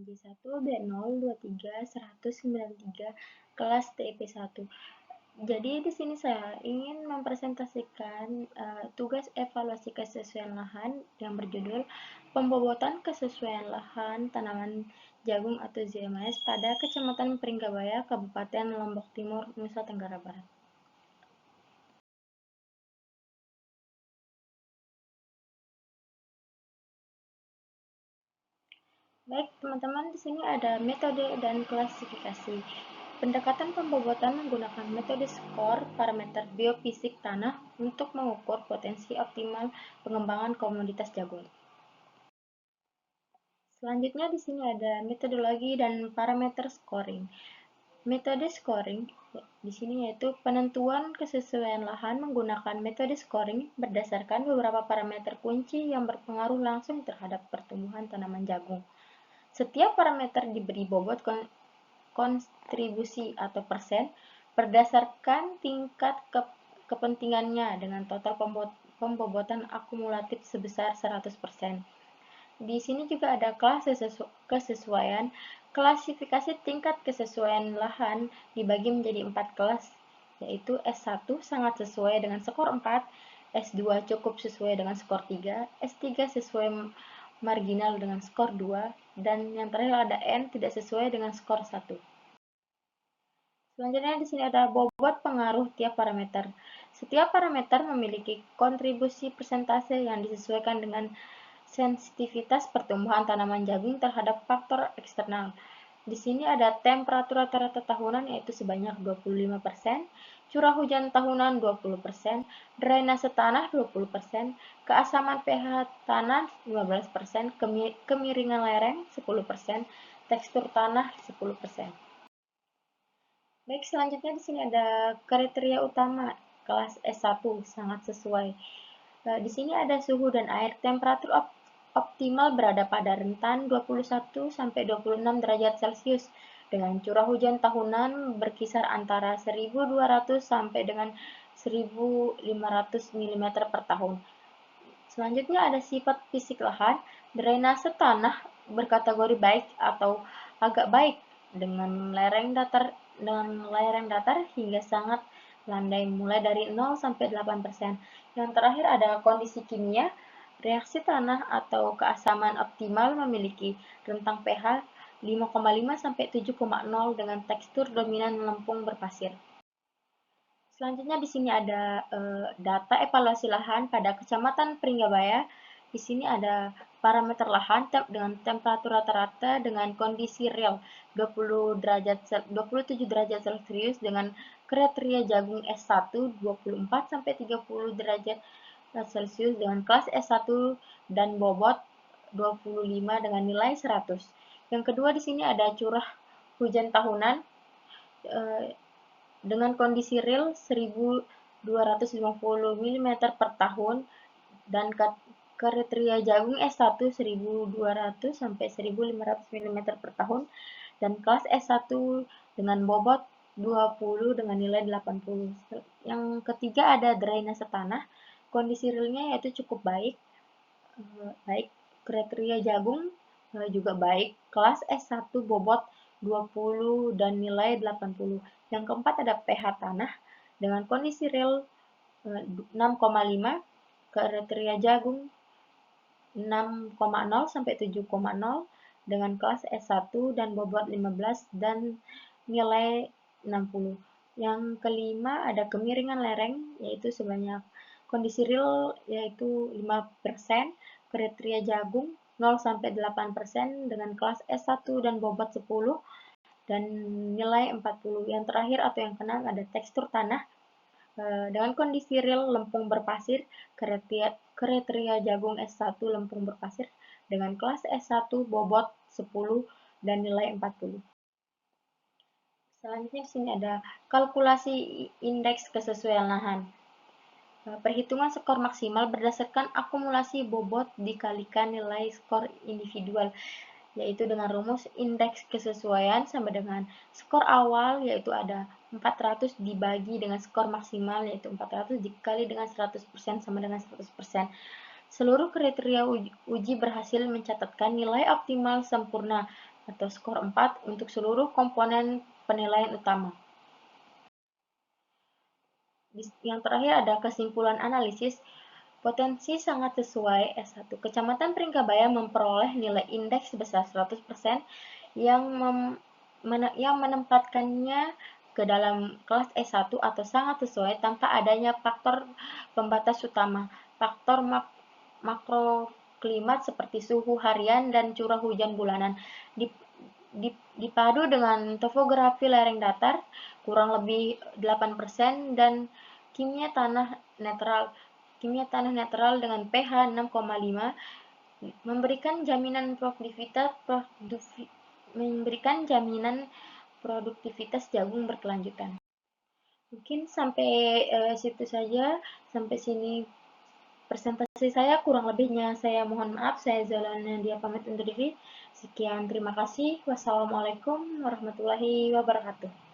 NJ1 B023 193 kelas TIP 1. Jadi di sini saya ingin mempresentasikan tugas evaluasi kesesuaian lahan yang berjudul Pembobotan Kesesuaian Lahan Tanaman Jagung atau ZMS pada Kecamatan Pringgabaya, Kabupaten Lombok Timur, Nusa Tenggara Barat. Baik, teman-teman, di sini ada metode dan klasifikasi. Pendekatan pembobotan menggunakan metode skor parameter biofisik tanah untuk mengukur potensi optimal pengembangan komoditas jagung. Selanjutnya di sini ada metodologi dan parameter scoring. Metode scoring di sini yaitu penentuan kesesuaian lahan menggunakan metode scoring berdasarkan beberapa parameter kunci yang berpengaruh langsung terhadap pertumbuhan tanaman jagung. Setiap parameter diberi bobot kontribusi atau persen berdasarkan tingkat kepentingannya dengan total pembobotan akumulatif sebesar 100%. Di sini juga ada kelas kesesuaian. Klasifikasi tingkat kesesuaian lahan dibagi menjadi 4 kelas, yaitu S1 sangat sesuai dengan skor 4, S2 cukup sesuai dengan skor 3, S3 sesuai marginal dengan skor 2, dan yang terakhir ada N tidak sesuai dengan skor 1. Selanjutnya di sini ada bobot pengaruh tiap parameter. Setiap parameter memiliki kontribusi persentase yang disesuaikan dengan sensitivitas pertumbuhan tanaman jagung terhadap faktor eksternal. Di sini ada temperatur rata-rata tahunan yaitu sebanyak 25%, curah hujan tahunan 20%, drainase tanah 20%, keasaman pH tanah 15%, kemiringan lereng 10%, tekstur tanah 10%. Baik, selanjutnya di sini ada kriteria utama kelas S1 sangat sesuai. Di sini ada suhu dan air. Temperatur optimal berada pada rentan 21 sampai 26 derajat Celcius dengan curah hujan tahunan berkisar antara 1.200 sampai dengan 1.500 mm per tahun. Selanjutnya ada sifat fisik lahan. Drainase tanah berkategori baik atau agak baik dengan lereng datar hingga sangat landai mulai dari 0 sampai 8%. Yang terakhir ada kondisi kimia. Reaksi tanah atau keasaman optimal memiliki rentang pH 5,5 sampai 7,0 dengan tekstur dominan lempung berpasir. Selanjutnya di sini ada data evaluasi lahan pada Kecamatan Pringgabaya. Di sini ada parameter lahan dengan temperatur rata-rata dengan kondisi real 27 derajat Celcius dengan kriteria jagung S1 24 sampai 30 derajat Celcius dengan kelas S1 dan bobot 25 dengan nilai 100. Yang kedua di sini ada curah hujan tahunan dengan kondisi real 1.250 mm per tahun dan kriteria jagung S1 1.200 sampai 1.500 mm per tahun dan kelas S1 dengan bobot 20 dengan nilai 80. Yang ketiga ada drainase tanah. Kondisi realnya yaitu cukup baik. Kriteria jagung juga baik. Kelas S1 bobot 20 dan nilai 80. Yang keempat ada pH tanah dengan kondisi real 6,5, kriteria jagung 6,0 sampai 7,0 dengan kelas S1 dan bobot 15 dan nilai 60. Yang kelima ada kemiringan lereng yaitu sebanyak kondisi real yaitu 5%, kriteria jagung 0 sampai 8% dengan kelas S1 dan bobot 10 dan nilai 40. Yang terakhir atau yang keenam ada tekstur tanah dengan kondisi real lempung berpasir, kriteria jagung S1 lempung berpasir dengan kelas S1 bobot 10 dan nilai 40. Selanjutnya di sini ada kalkulasi indeks kesesuaian lahan. Perhitungan skor maksimal berdasarkan akumulasi bobot dikalikan nilai skor individual, yaitu dengan rumus indeks kesesuaian sama dengan skor awal, yaitu ada 400 dibagi dengan skor maksimal, yaitu 400 dikali dengan 100% sama dengan 100%. Seluruh kriteria uji berhasil mencatatkan nilai optimal sempurna atau skor 4 untuk seluruh komponen penilaian utama. Yang terakhir ada kesimpulan analisis. Potensi sangat sesuai S1. Kecamatan Peringkabaya memperoleh nilai indeks sebesar 100% yang menempatkannya ke dalam kelas S1 atau sangat sesuai tanpa adanya faktor pembatas utama. Faktor makroklimat seperti suhu harian dan curah hujan bulanan dipadu dengan topografi lereng datar kurang lebih 8% dan kimia tanah netral dengan pH 6,5 memberikan jaminan produktivitas jagung berkelanjutan. Mungkin sampai situ saja, sampai sini presentasi saya, kurang lebihnya saya mohon maaf. Saya Zalana Dia pamit undur diri. Sekian, terima kasih. Wassalamualaikum warahmatullahi wabarakatuh.